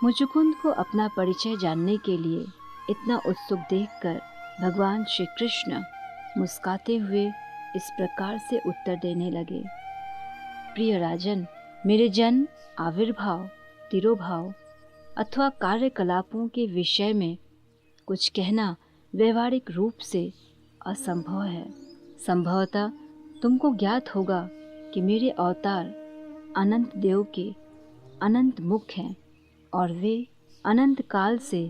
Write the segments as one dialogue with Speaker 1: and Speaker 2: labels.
Speaker 1: मुचुकुंद को अपना परिचय जानने के लिए इतना उत्सुक देखकर भगवान श्री कृष्ण मुस्कुराते हुए इस प्रकार से उत्तर देने लगे। प्रिय राजन, मेरे जन्म, आविर्भाव, तिरोभाव अथवा कार्यकलापों के विषय में कुछ कहना व्यवहारिक रूप से असंभव है। संभवतः तुमको ज्ञात होगा कि मेरे अवतार अनंत देव के अनंत मुख हैं और वे अनंत काल से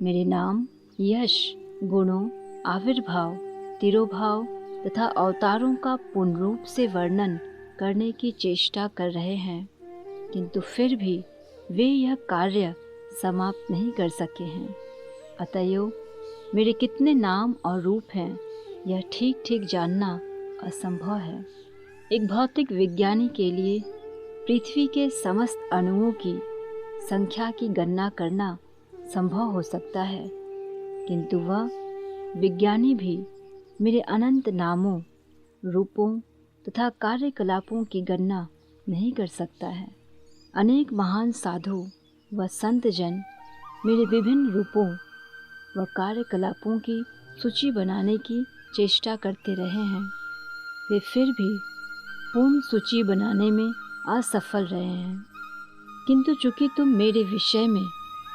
Speaker 1: मेरे नाम, यश, गुणों, आविर्भाव, तिरोभाव तथा अवतारों का पूर्ण रूप से वर्णन करने की चेष्टा कर रहे हैं, किंतु फिर भी वे यह कार्य समाप्त नहीं कर सके हैं। अतएव मेरे कितने नाम और रूप हैं यह ठीक ठीक जानना असंभव है। एक भौतिक विज्ञानी के लिए पृथ्वी के समस्त अणुओं की संख्या की गणना करना संभव हो सकता है, किंतु वह विज्ञानी भी मेरे अनंत नामों, रूपों तथा कार्यकलापों की गणना नहीं कर सकता है। अनेक महान साधु व संत जन मेरे विभिन्न रूपों व कार्यकलापों की सूची बनाने की चेष्टा करते रहे हैं। वे फिर भी पूर्ण सूची बनाने में असफल रहे हैं, किंतु चूंकि तुम मेरे विषय में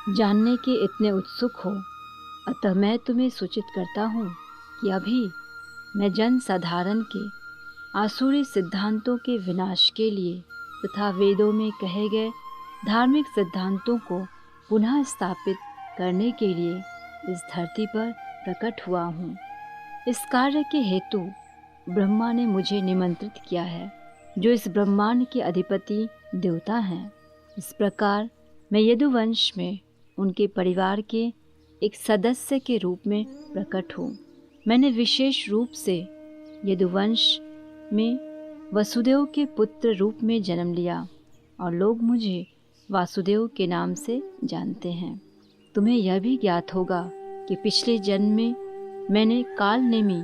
Speaker 1: जानने के इतने उत्सुक हो, अतः मैं तुम्हें सूचित करता हूँ कि अभी मैं जन साधारण के आसुरी सिद्धांतों के विनाश के लिए तथा वेदों में कहे गए धार्मिक सिद्धांतों को पुनः स्थापित करने के लिए इस धरती पर प्रकट हुआ हूँ। इस कार्य के हेतु ब्रह्मा ने मुझे निमंत्रित किया है, जो इस ब्रह्मांड के अधिपति देवता हैं। इस प्रकार मैं यदुवंश में उनके परिवार के एक सदस्य के रूप में प्रकट हूँ। मैंने विशेष रूप से यदुवंश में वसुदेव के पुत्र रूप में जन्म लिया और लोग मुझे वासुदेव के नाम से जानते हैं। तुम्हें यह भी ज्ञात होगा कि पिछले जन्म में मैंने कालनेमी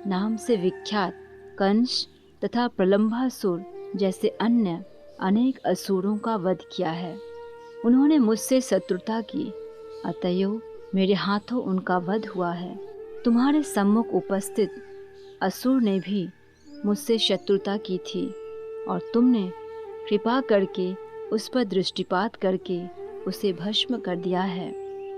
Speaker 1: नाम से विख्यात कंस तथा प्रलंबासुर जैसे अन्य अनेक असुरों का वध किया है। उन्होंने मुझसे शत्रुता की, अतएव मेरे हाथों उनका वध हुआ है। तुम्हारे सम्मुख उपस्थित असुर ने भी मुझसे शत्रुता की थी और तुमने कृपा करके उस पर दृष्टिपात करके उसे भस्म कर दिया है।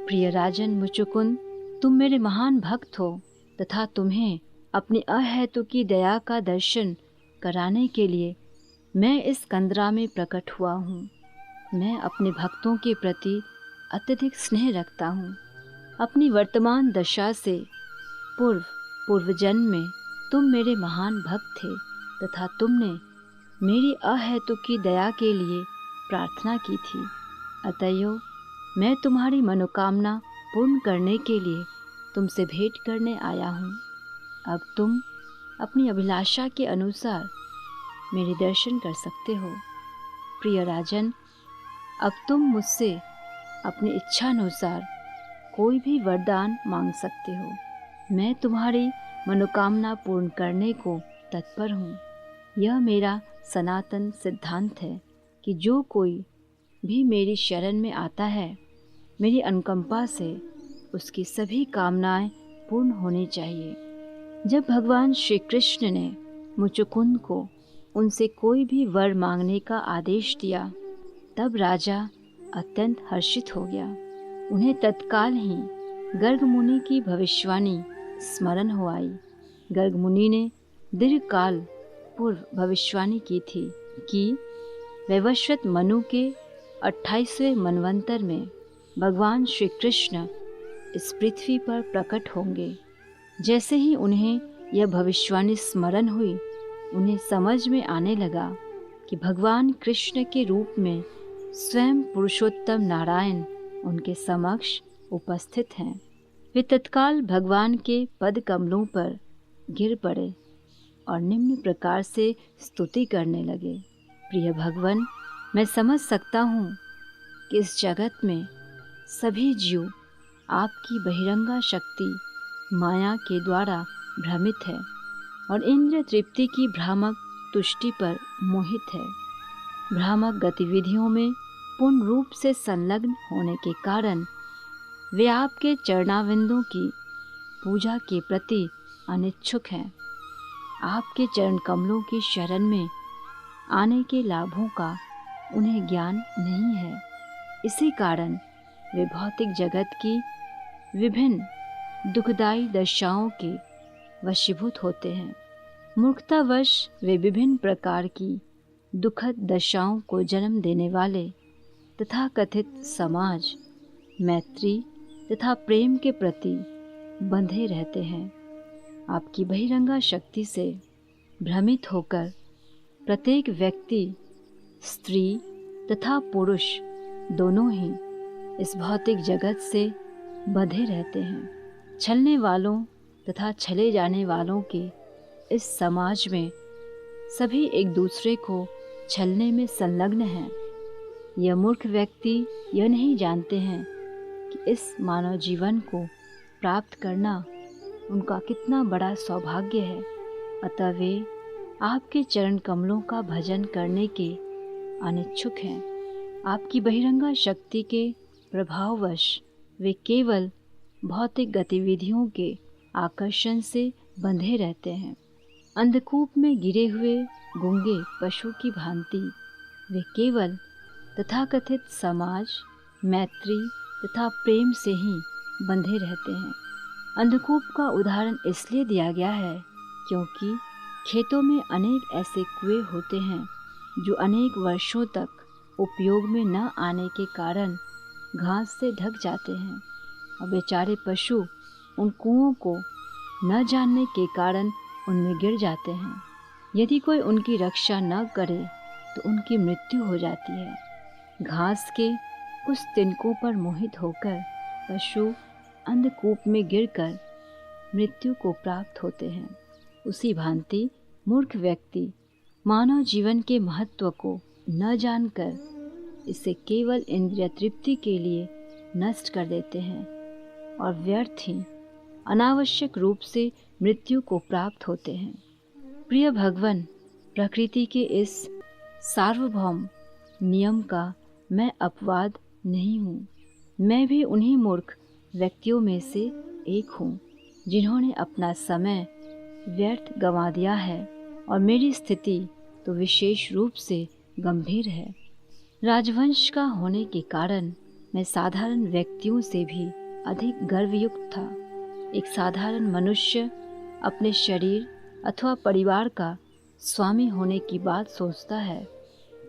Speaker 1: प्रिय राजन मुचुकुंद, तुम मेरे महान भक्त हो तथा तुम्हें अपनी अहेतुकी दया का दर्शन कराने के लिए मैं इस कंदरा में प्रकट हुआ हूँ। मैं अपने भक्तों के प्रति अत्यधिक स्नेह रखता हूँ। अपनी वर्तमान दशा से पूर्व जन्म में तुम मेरे महान भक्त थे तथा तुमने मेरी अहेतुकी दया के लिए प्रार्थना की थी। अतएव मैं तुम्हारी मनोकामना पूर्ण करने के लिए तुमसे भेंट करने आया हूँ। अब तुम अपनी अभिलाषा के अनुसार मेरे दर्शन कर सकते हो। प्रिय राजन, अब तुम मुझसे अपनी इच्छा अनुसार कोई भी वरदान मांग सकते हो। मैं तुम्हारी मनोकामना पूर्ण करने को तत्पर हूँ। यह मेरा सनातन सिद्धांत है कि जो कोई भी मेरी शरण में आता है, मेरी अनुकंपा से उसकी सभी कामनाएं पूर्ण होनी चाहिए। जब भगवान श्री कृष्ण ने मुचुकुंद को उनसे कोई भी वर मांगने का आदेश दिया, तब राजा अत्यंत हर्षित हो गया। उन्हें तत्काल ही गर्ग मुनि की भविष्यवाणी स्मरण हो आई। गर्ग मुनि ने दीर्घ काल पूर्व भविष्यवाणी की थी कि वैवस्वत मनु के 28वें मनवंतर में भगवान श्री कृष्ण इस पृथ्वी पर प्रकट होंगे। जैसे ही उन्हें यह भविष्यवाणी स्मरण हुई, उन्हें समझ में आने लगा कि भगवान कृष्ण के रूप में स्वयं पुरुषोत्तम नारायण उनके समक्ष उपस्थित हैं। वे तत्काल भगवान के पद कमलों पर गिर पड़े और निम्न प्रकार से स्तुति करने लगे। प्रिय भगवन, मैं समझ सकता हूँ कि इस जगत में सभी जीव आपकी बहिरंगा शक्ति माया के द्वारा भ्रमित है और इंद्रिय तृप्ति की भ्रामक तुष्टि पर मोहित है। भ्रामक गतिविधियों में पूर्ण रूप से संलग्न होने के कारण वे आपके चरणाविंदों की पूजा के प्रति अनिच्छुक हैं। आपके चरण कमलों की शरण में आने के लाभों का उन्हें ज्ञान नहीं है। इसी कारण वे भौतिक जगत की विभिन्न दुखदायी दशाओं के वशीभूत होते हैं। मूर्खतावश वे विभिन्न प्रकार की दुखद दशाओं को जन्म देने वाले तथाकथित समाज, मैत्री तथा प्रेम के प्रति बंधे रहते हैं। आपकी बहिरंगा शक्ति से भ्रमित होकर प्रत्येक व्यक्ति, स्त्री तथा पुरुष दोनों ही इस भौतिक जगत से बंधे रहते हैं। छलने वालों तथा छले जाने वालों के इस समाज में सभी एक दूसरे को छलने में संलग्न हैं। यह मूर्ख व्यक्ति यह नहीं जानते हैं कि इस मानव जीवन को प्राप्त करना उनका कितना बड़ा सौभाग्य है। अतः वे आपके चरण कमलों का भजन करने के अनिच्छुक हैं। आपकी बहिरंगा शक्ति के प्रभाववश वे केवल भौतिक गतिविधियों के आकर्षण से बंधे रहते हैं। अंधकूप में गिरे हुए गूंगे पशु की भांति वे केवल तथाकथित समाज, मैत्री तथा प्रेम से ही बंधे रहते हैं। अंधकूप का उदाहरण इसलिए दिया गया है क्योंकि खेतों में अनेक ऐसे कुएं होते हैं जो अनेक वर्षों तक उपयोग में न आने के कारण घास से ढक जाते हैं और बेचारे पशु उन कुओं को न जानने के कारण उनमें गिर जाते हैं। यदि कोई उनकी रक्षा न करे तो उनकी मृत्यु हो जाती है। घास के कुछ तिनकों पर मोहित होकर पशु अंधकूप में गिरकर मृत्यु को प्राप्त होते हैं। उसी भांति मूर्ख व्यक्ति मानव जीवन के महत्व को न जानकर इसे केवल इंद्रिय तृप्ति के लिए नष्ट कर देते हैं और व्यर्थ ही अनावश्यक रूप से मृत्यु को प्राप्त होते हैं। प्रिय भगवन, प्रकृति के इस सार्वभौम नियम का मैं अपवाद नहीं हूँ। मैं भी उन्हीं मूर्ख व्यक्तियों में से एक हूँ जिन्होंने अपना समय व्यर्थ गंवा दिया है और मेरी स्थिति तो विशेष रूप से गंभीर है। राजवंश का होने के कारण मैं साधारण व्यक्तियों से भी अधिक गर्वयुक्त था। एक साधारण मनुष्य अपने शरीर अथवा परिवार का स्वामी होने की बात सोचता है,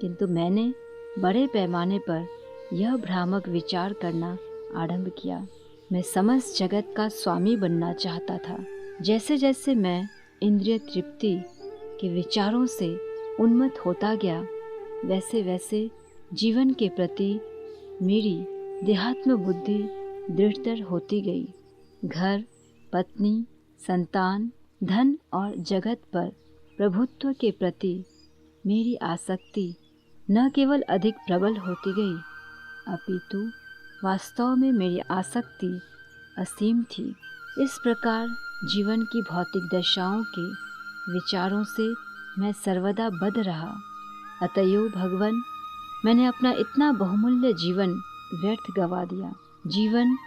Speaker 1: किंतु मैंने बड़े पैमाने पर यह भ्रामक विचार करना आरंभ किया। मैं समस्त जगत का स्वामी बनना चाहता था। जैसे जैसे मैं इंद्रिय तृप्ति के विचारों से उन्मत्त होता गया, वैसे वैसे जीवन के प्रति मेरी देहात्म बुद्धि दृढ़तर होती गई। घर, पत्नी, संतान, धन और जगत पर प्रभुत्व के प्रति मेरी आसक्ति न केवल अधिक प्रबल होती गई, अपितु वास्तव में मेरी आसक्ति असीम थी। इस प्रकार जीवन की भौतिक दशाओं के विचारों से मैं सर्वदा बद्ध रहा। अतएव भगवन, मैंने अपना इतना बहुमूल्य जीवन व्यर्थ गवा दिया। जीवन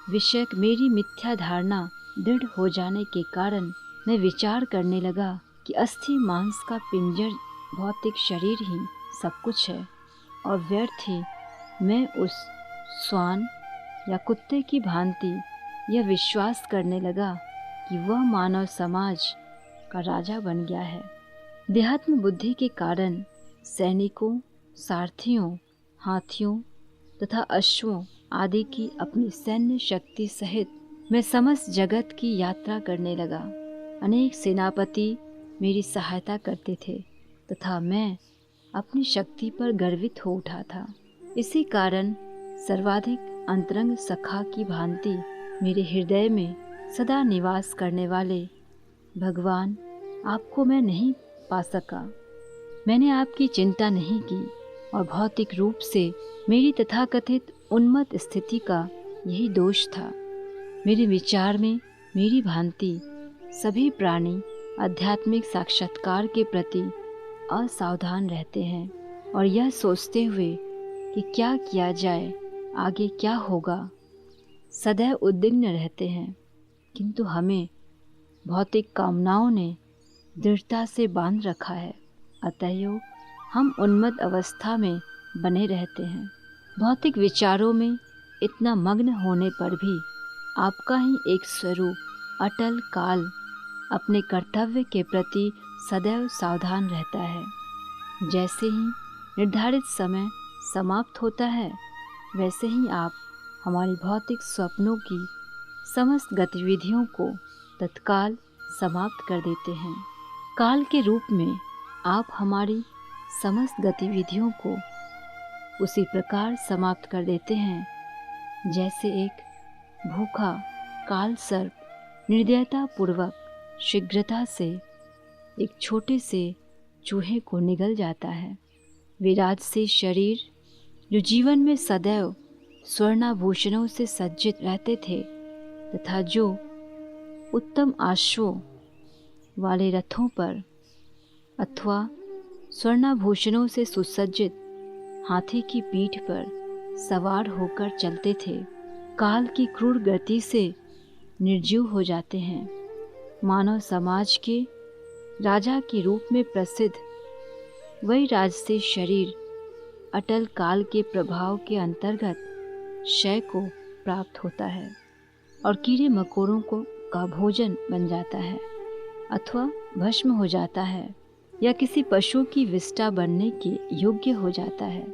Speaker 1: विषयक मेरी मिथ्या धारणा दृढ़ हो जाने के कारण मैं विचार करने लगा कि अस्थि मांस का पिंजर भौतिक शरीर ही सब कुछ है और व्यर्थ ही मैं उस श्वान या कुत्ते की भांति यह विश्वास करने लगा कि वह मानव समाज का राजा बन गया है। देहात्म बुद्धि के कारण सैनिकों, सारथियों, हाथियों तथा अश्वों आदि की अपनी सैन्य शक्ति सहित मैं समस्त जगत की यात्रा करने लगा। अनेक सेनापति मेरी सहायता करते थे तथा मैं अपनी शक्ति पर गर्वित हो उठा था। इसी कारण सर्वाधिक अंतरंग सखा की भांति मेरे हृदय में सदा निवास करने वाले भगवान, आपको मैं नहीं पा सका। मैंने आपकी चिंता नहीं की और भौतिक रूप से मेरी तथाकथित उन्मत्त स्थिति का यही दोष था। मेरे विचार में मेरी भांति सभी प्राणी आध्यात्मिक साक्षात्कार के प्रति असावधान रहते हैं और यह सोचते हुए कि क्या किया जाए, आगे क्या होगा, सदैव उद्विग्न रहते हैं, किंतु हमें भौतिक कामनाओं ने दृढ़ता से बांध रखा है। अतएव हम उन्मत्त अवस्था में बने रहते हैं। भौतिक विचारों में इतना मग्न होने पर भी आपका ही एक स्वरूप अटल काल अपने कर्तव्य के प्रति सदैव सावधान रहता है। जैसे ही निर्धारित समय समाप्त होता है, वैसे ही आप हमारी भौतिक स्वप्नों की समस्त गतिविधियों को तत्काल समाप्त कर देते हैं। काल के रूप में आप हमारी समस्त गतिविधियों को उसी प्रकार समाप्त कर देते हैं जैसे एक भूखा काल सर्प निर्दयता पूर्वक शीघ्रता से एक छोटे से चूहे को निगल जाता है। विराजसी शरीर जो जीवन में सदैव स्वर्णाभूषणों से सज्जित रहते थे तथा जो उत्तम आश्वों वाले रथों पर अथवा स्वर्णाभूषणों से सुसज्जित हाथी की पीठ पर सवार होकर चलते थे, काल की क्रूर गति से निर्जीव हो जाते हैं। मानव समाज के राजा के रूप में प्रसिद्ध वही राजसी शरीर अटल काल के प्रभाव के अंतर्गत क्षय को प्राप्त होता है और कीड़े मकोड़ों का भोजन बन जाता है अथवा भस्म हो जाता है या किसी पशु की विष्ठा बनने के योग्य हो जाता है।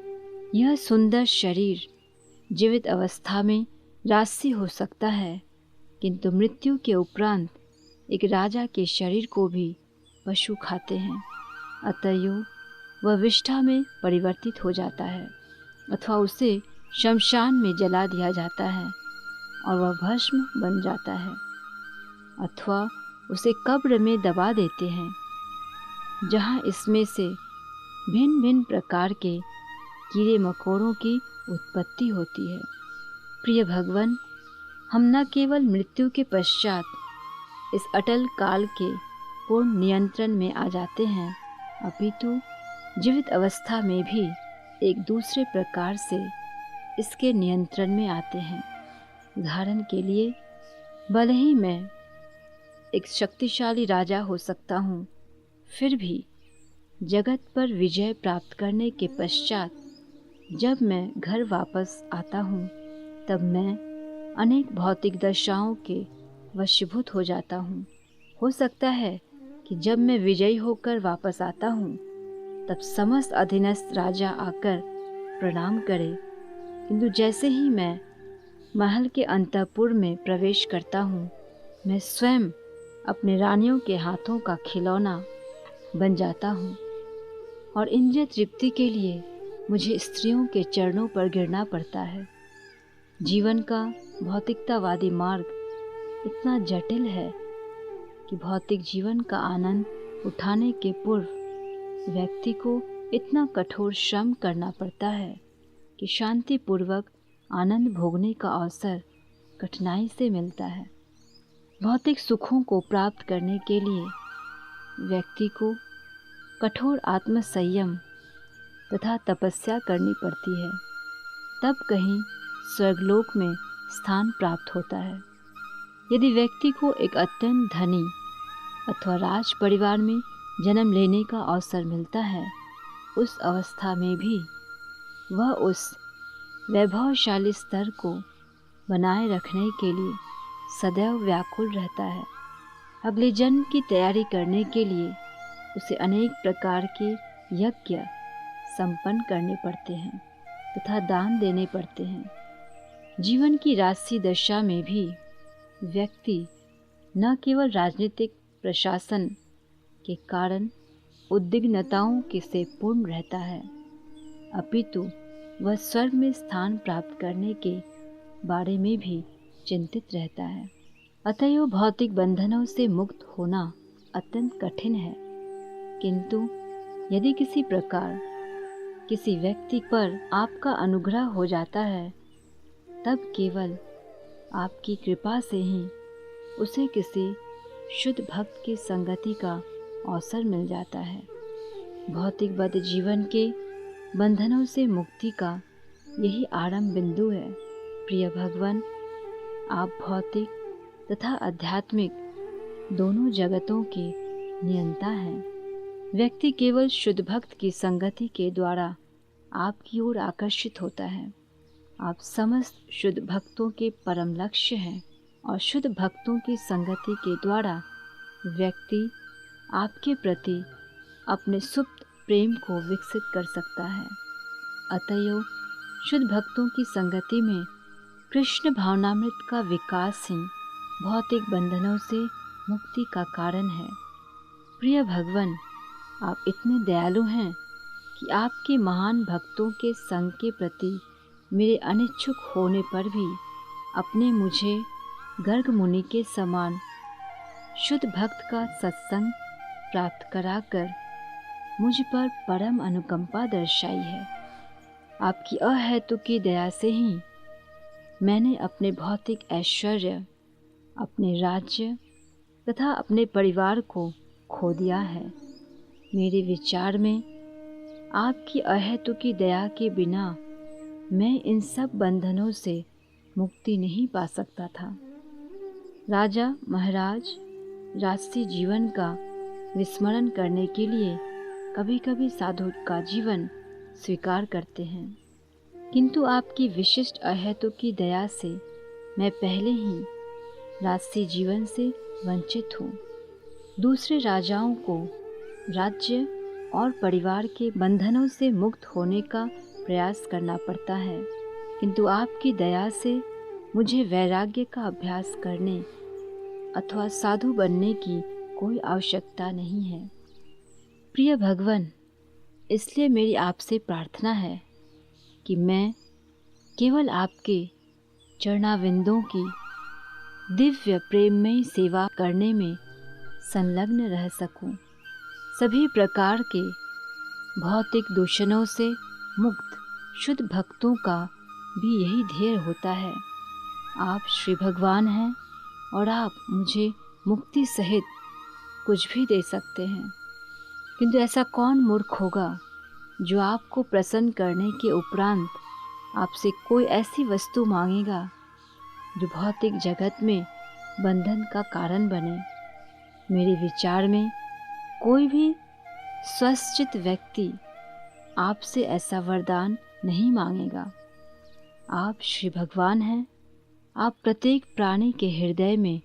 Speaker 1: यह सुंदर शरीर जीवित अवस्था में राजसी हो सकता है, किंतु मृत्यु के उपरांत एक राजा के शरीर को भी पशु खाते हैं। अतएव वह विष्ठा में परिवर्तित हो जाता है अथवा उसे शमशान में जला दिया जाता है और वह भस्म बन जाता है, अथवा उसे कब्र में दबा देते हैं जहाँ इसमें से भिन्न भिन्न प्रकार के कीड़े मकोड़ों की उत्पत्ति होती है। प्रिय भगवान, हम न केवल मृत्यु के पश्चात इस अटल काल के पूर्ण नियंत्रण में आ जाते हैं, अपितु जीवित अवस्था में भी एक दूसरे प्रकार से इसके नियंत्रण में आते हैं। उदाहरण के लिए, भले ही मैं एक शक्तिशाली राजा हो सकता हूँ, फिर भी जगत पर विजय प्राप्त करने के पश्चात जब मैं घर वापस आता हूँ, तब मैं अनेक भौतिक दशाओं के वशीभूत हो जाता हूँ। हो सकता है कि जब मैं विजयी होकर वापस आता हूँ, तब समस्त अधीनस्थ राजा आकर प्रणाम करे, किंतु जैसे ही मैं महल के अंतःपुर में प्रवेश करता हूँ, मैं स्वयं अपने रानियों के हाथों का खिलौना बन जाता हूँ और इंद्रिय तृप्ति के लिए मुझे स्त्रियों के चरणों पर गिरना पड़ता है। जीवन का भौतिकतावादी मार्ग इतना जटिल है कि भौतिक जीवन का आनंद उठाने के पूर्व व्यक्ति को इतना कठोर श्रम करना पड़ता है कि शांतिपूर्वक आनंद भोगने का अवसर कठिनाई से मिलता है। भौतिक सुखों को प्राप्त करने के लिए व्यक्ति को कठोर आत्मसंयम तथा तपस्या करनी पड़ती है, तब कहीं स्वर्गलोक में स्थान प्राप्त होता है। यदि व्यक्ति को एक अत्यंत धनी अथवा राज परिवार में जन्म लेने का अवसर मिलता है, उस अवस्था में भी वह उस वैभवशाली स्तर को बनाए रखने के लिए सदैव व्याकुल रहता है। अगले जन्म की तैयारी करने के लिए उसे अनेक प्रकार के यज्ञ संपन्न करने पड़ते हैं तथा दान देने पड़ते हैं। जीवन की राजसी दशा में भी व्यक्ति न केवल राजनीतिक प्रशासन के कारण उद्विग्नताओं के से पूर्ण रहता है, अपितु वह स्वर्ग में स्थान प्राप्त करने के बारे में भी चिंतित रहता है। अतएव भौतिक बंधनों से मुक्त होना अत्यंत कठिन है, किंतु यदि किसी प्रकार किसी व्यक्ति पर आपका अनुग्रह हो जाता है, तब केवल आपकी कृपा से ही उसे किसी शुद्ध भक्त की संगति का अवसर मिल जाता है। भौतिक बद्ध जीवन के बंधनों से मुक्ति का यही आरंभ बिंदु है। प्रिय भगवान, आप भौतिक तथा आध्यात्मिक दोनों जगतों के नियंता हैं। व्यक्ति केवल शुद्ध भक्त की संगति के द्वारा आपकी ओर आकर्षित होता है। आप समस्त शुद्ध भक्तों के परम लक्ष्य हैं और शुद्ध भक्तों की संगति के द्वारा व्यक्ति आपके प्रति अपने सुप्त प्रेम को विकसित कर सकता है। अतएव शुद्ध भक्तों की संगति में कृष्ण भावनामृत का विकास ही भौतिक बंधनों से मुक्ति का कारण है। प्रिय भगवान, आप इतने दयालु हैं कि आपके महान भक्तों के संग के प्रति मेरे अनिच्छुक होने पर भी अपने मुझे गर्ग मुनि के समान शुद्ध भक्त का सत्संग प्राप्त कराकर मुझ पर परम अनुकंपा दर्शाई है। आपकी अहेतुकी दया से ही मैंने अपने भौतिक ऐश्वर्य, अपने राज्य तथा अपने परिवार को खो दिया है। मेरे विचार में आपकी अहेतुकी दया के बिना मैं इन सब बंधनों से मुक्ति नहीं पा सकता था। राजा महाराज राजसी जीवन का विस्मरण करने के लिए कभी कभी साधु का जीवन स्वीकार करते हैं, किंतु आपकी विशिष्ट अहेतुकी दया से मैं पहले ही राजसी जीवन से वंचित हूँ। दूसरे राजाओं को राज्य और परिवार के बंधनों से मुक्त होने का प्रयास करना पड़ता है, किंतु आपकी दया से मुझे वैराग्य का अभ्यास करने अथवा साधु बनने की कोई आवश्यकता नहीं है। प्रिय भगवान, इसलिए मेरी आपसे प्रार्थना है कि मैं केवल आपके चरणाविंदों की दिव्य प्रेममयी सेवा करने में संलग्न रह सकूं। सभी प्रकार के भौतिक दूषणों से मुक्त शुद्ध भक्तों का भी यही ध्येय होता है। आप श्री भगवान हैं और आप मुझे मुक्ति सहित कुछ भी दे सकते हैं, किंतु ऐसा कौन मूर्ख होगा जो आपको प्रसन्न करने के उपरांत आपसे कोई ऐसी वस्तु मांगेगा जो भौतिक जगत में बंधन का कारण बने। मेरे विचार में कोई भी स्वस्थचित व्यक्ति आपसे ऐसा वरदान नहीं मांगेगा। आप श्री भगवान हैं। आप प्रत्येक प्राणी के हृदय में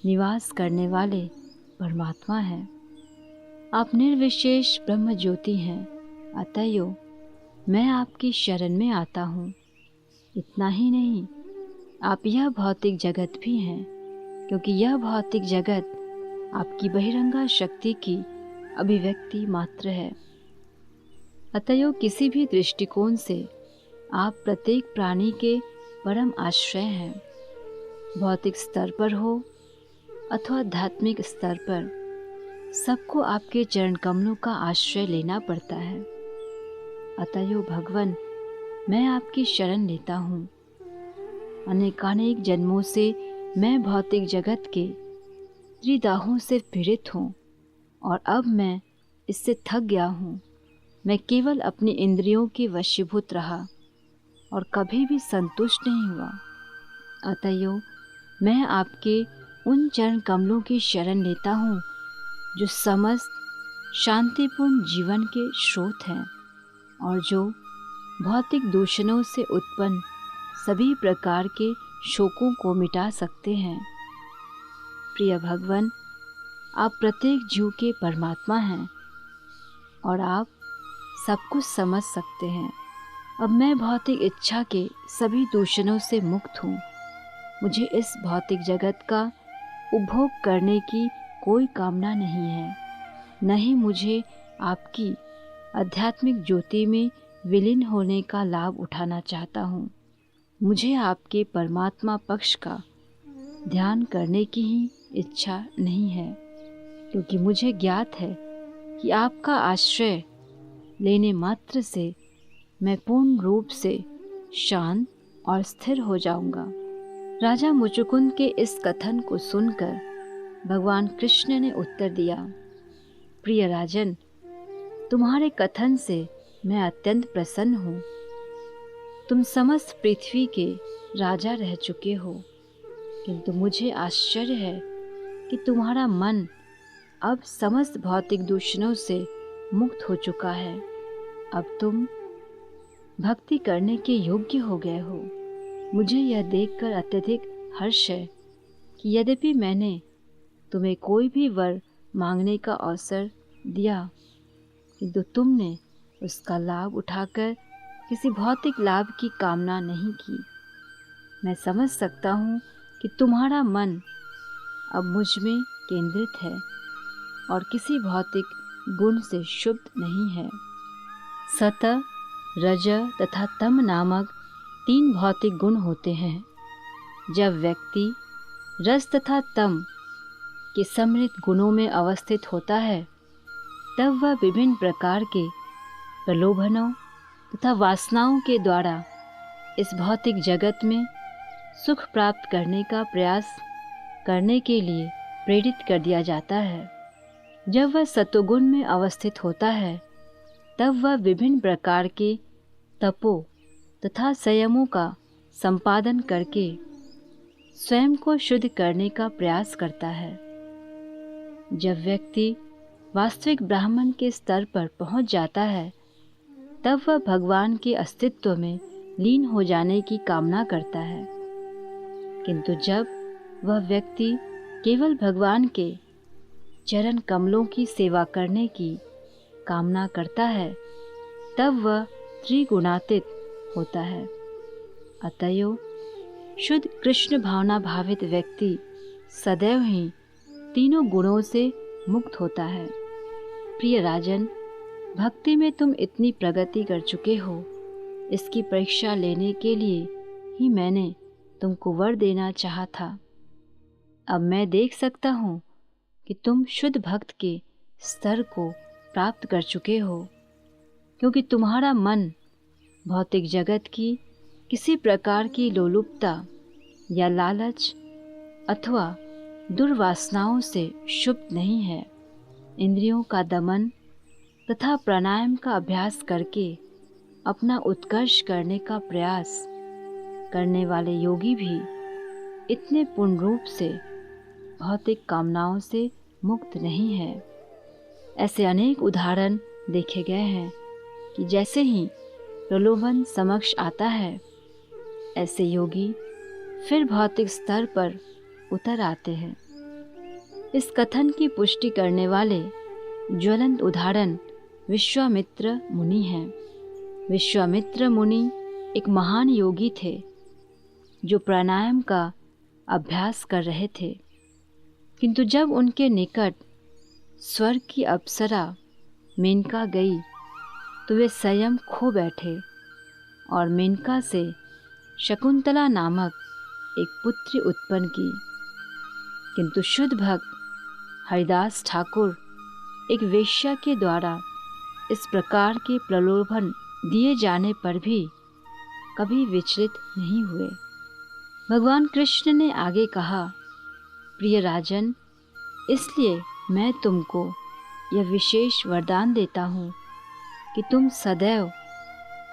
Speaker 1: निवास करने वाले परमात्मा हैं। आप निर्विशेष ब्रह्म ज्योति हैं। अतएव मैं आपकी शरण में आता हूँ। इतना ही नहीं, आप यह भौतिक जगत भी हैं, क्योंकि यह भौतिक जगत आपकी बहिरंगा शक्ति की अभिव्यक्ति मात्र है। अतएव किसी भी दृष्टिकोण से आप प्रत्येक प्राणी के परम आश्रय हैं। भौतिक स्तर पर हो अथवा आध्यात्मिक स्तर पर, सबको आपके चरण कमलों का आश्रय लेना पड़ता है। अतएव भगवान, मैं आपकी शरण लेता हूँ। अनेकानेक जन्मों से मैं भौतिक जगत के त्रिदाहों से पीड़ित हूँ और अब मैं इससे थक गया हूँ। मैं केवल अपनी इंद्रियों के वशीभूत रहा और कभी भी संतुष्ट नहीं हुआ। अतएव मैं आपके उन चरण कमलों की शरण लेता हूँ जो समस्त शांतिपूर्ण जीवन के स्रोत हैं और जो भौतिक दूषणों से उत्पन्न सभी प्रकार के शोकों को मिटा सकते हैं। प्रिय भगवान, आप प्रत्येक जीव के परमात्मा हैं और आप सब कुछ समझ सकते हैं। अब मैं भौतिक इच्छा के सभी दूषणों से मुक्त हूँ। मुझे इस भौतिक जगत का उपभोग करने की कोई कामना नहीं है, न ही मुझे आपकी आध्यात्मिक ज्योति में विलीन होने का लाभ उठाना चाहता हूँ। मुझे आपके परमात्मा पक्ष का ध्यान करने की ही इच्छा नहीं है, क्योंकि मुझे ज्ञात है कि आपका आश्रय लेने मात्र से मैं पूर्ण रूप से शांत और स्थिर हो जाऊंगा। राजा मुचुकुंद के इस कथन को सुनकर भगवान कृष्ण ने उत्तर दिया, प्रिय राजन, तुम्हारे कथन से मैं अत्यंत प्रसन्न हूँ। तुम समस्त पृथ्वी के राजा रह चुके हो, किंतु मुझे आश्चर्य है कि तुम्हारा मन अब समस्त भौतिक दूषणों से मुक्त हो चुका है। अब तुम भक्ति करने के योग्य हो गए हो। मुझे यह देखकर अत्यधिक हर्ष है कि यद्यपि मैंने तुम्हें कोई भी वर मांगने का अवसर दिया, किंतु तुमने उसका लाभ उठाकर किसी भौतिक लाभ की कामना नहीं की। मैं समझ सकता हूँ कि तुम्हारा मन अब मुझ में केंद्रित है और किसी भौतिक गुण से शुद्ध नहीं है। सत, रज तथा तम नामक 3 भौतिक गुण होते हैं। जब व्यक्ति रज तथा तम के सम्मिलित गुणों में अवस्थित होता है, तब वह विभिन्न प्रकार के प्रलोभनों तथा वासनाओं के द्वारा इस भौतिक जगत में सुख प्राप्त करने का प्रयास करने के लिए प्रेरित कर दिया जाता है। जब वह सतोगुण में अवस्थित होता है, तब वह विभिन्न प्रकार के तपो तथा संयमों का संपादन करके स्वयं को शुद्ध करने का प्रयास करता है। जब व्यक्ति वास्तविक ब्राह्मण के स्तर पर पहुंच जाता है, तब वह भगवान के अस्तित्व में लीन हो जाने की कामना करता है। किंतु जब वह व्यक्ति केवल भगवान के चरण कमलों की सेवा करने की कामना करता है, तब वह त्रिगुणातीत होता है। अतएव शुद्ध कृष्ण भावना भावित व्यक्ति सदैव ही तीनों गुणों से मुक्त होता है। प्रिय राजन, भक्ति में तुम इतनी प्रगति कर चुके हो, इसकी परीक्षा लेने के लिए ही मैंने तुमको वर देना चाहा था। अब मैं देख सकता हूँ कि तुम शुद्ध भक्त के स्तर को प्राप्त कर चुके हो, क्योंकि तुम्हारा मन भौतिक जगत की किसी प्रकार की लोलुपता या लालच अथवा दुर्वासनाओं से शुद्ध नहीं है। इंद्रियों का दमन तथा प्राणायाम का अभ्यास करके अपना उत्कर्ष करने का प्रयास करने वाले योगी भी इतने पूर्ण रूप से भौतिक कामनाओं से मुक्त नहीं है। ऐसे अनेक उदाहरण देखे गए हैं कि जैसे ही प्रलोभन समक्ष आता है, ऐसे योगी फिर भौतिक स्तर पर उतर आते हैं। इस कथन की पुष्टि करने वाले ज्वलंत उदाहरण विश्वामित्र मुनि हैं। विश्वामित्र मुनि एक महान योगी थे जो प्राणायाम का अभ्यास कर रहे थे, किंतु जब उनके निकट स्वर्ग की अप्सरा मेनका गई तो वे संयम खो बैठे और मेनका से शकुंतला नामक एक पुत्री उत्पन्न की। किंतु शुद्ध भक्त हरिदास ठाकुर एक वेश्या के द्वारा इस प्रकार के प्रलोभन दिए जाने पर भी कभी विचलित नहीं हुए। भगवान कृष्ण ने आगे कहा, प्रिय राजन, इसलिए मैं तुमको यह विशेष वरदान देता हूँ कि तुम सदैव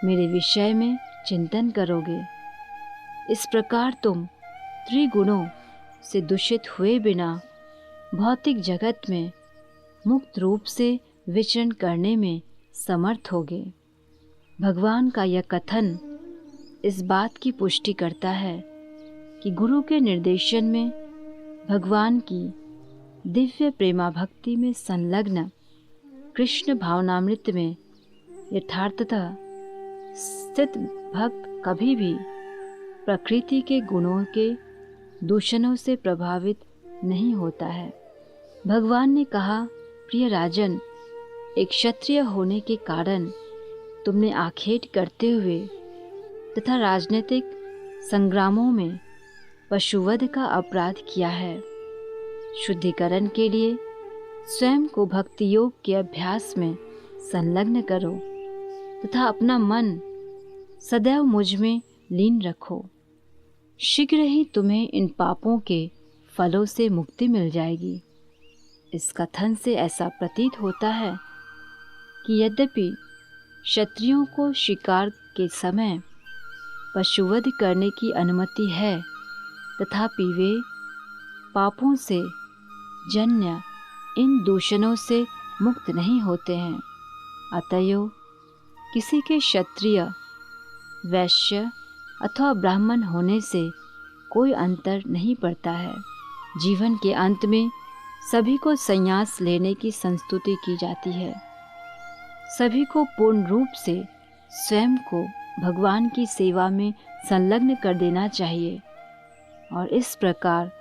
Speaker 1: मेरे विषय में चिंतन करोगे। इस प्रकार तुम त्रिगुणों से दूषित हुए बिना भौतिक जगत में मुक्त रूप से विचरण करने में समर्थ होगे। भगवान का यह कथन इस बात की पुष्टि करता है कि गुरु के निर्देशन में भगवान की दिव्य प्रेमा भक्ति में संलग्न कृष्ण भावनामृत में यथार्थतः स्थित भक्त कभी भी प्रकृति के गुणों के दूषणों से प्रभावित नहीं होता है। भगवान ने कहा, प्रिय राजन, एक क्षत्रिय होने के कारण तुमने आखेट करते हुए तथा राजनीतिक संग्रामों में पशुवध का अपराध किया है। शुद्धिकरण के लिए स्वयं को भक्ति योग के अभ्यास में संलग्न करो तथा अपना मन सदैव मुझ में लीन रखो। शीघ्र ही तुम्हें इन पापों के फलों से मुक्ति मिल जाएगी। इस कथन से ऐसा प्रतीत होता है कि यद्यपि क्षत्रियों को शिकार के समय पशुवध करने की अनुमति है, तथापि वे पापों से जन्य इन दूषणों से मुक्त नहीं होते हैं। अतएव किसी के क्षत्रिय, वैश्य अथवा ब्राह्मण होने से कोई अंतर नहीं पड़ता है। जीवन के अंत में सभी को संन्यास लेने की संस्तुति की जाती है। सभी को पूर्ण रूप से स्वयं को भगवान की सेवा में संलग्न कर देना चाहिए और इस प्रकार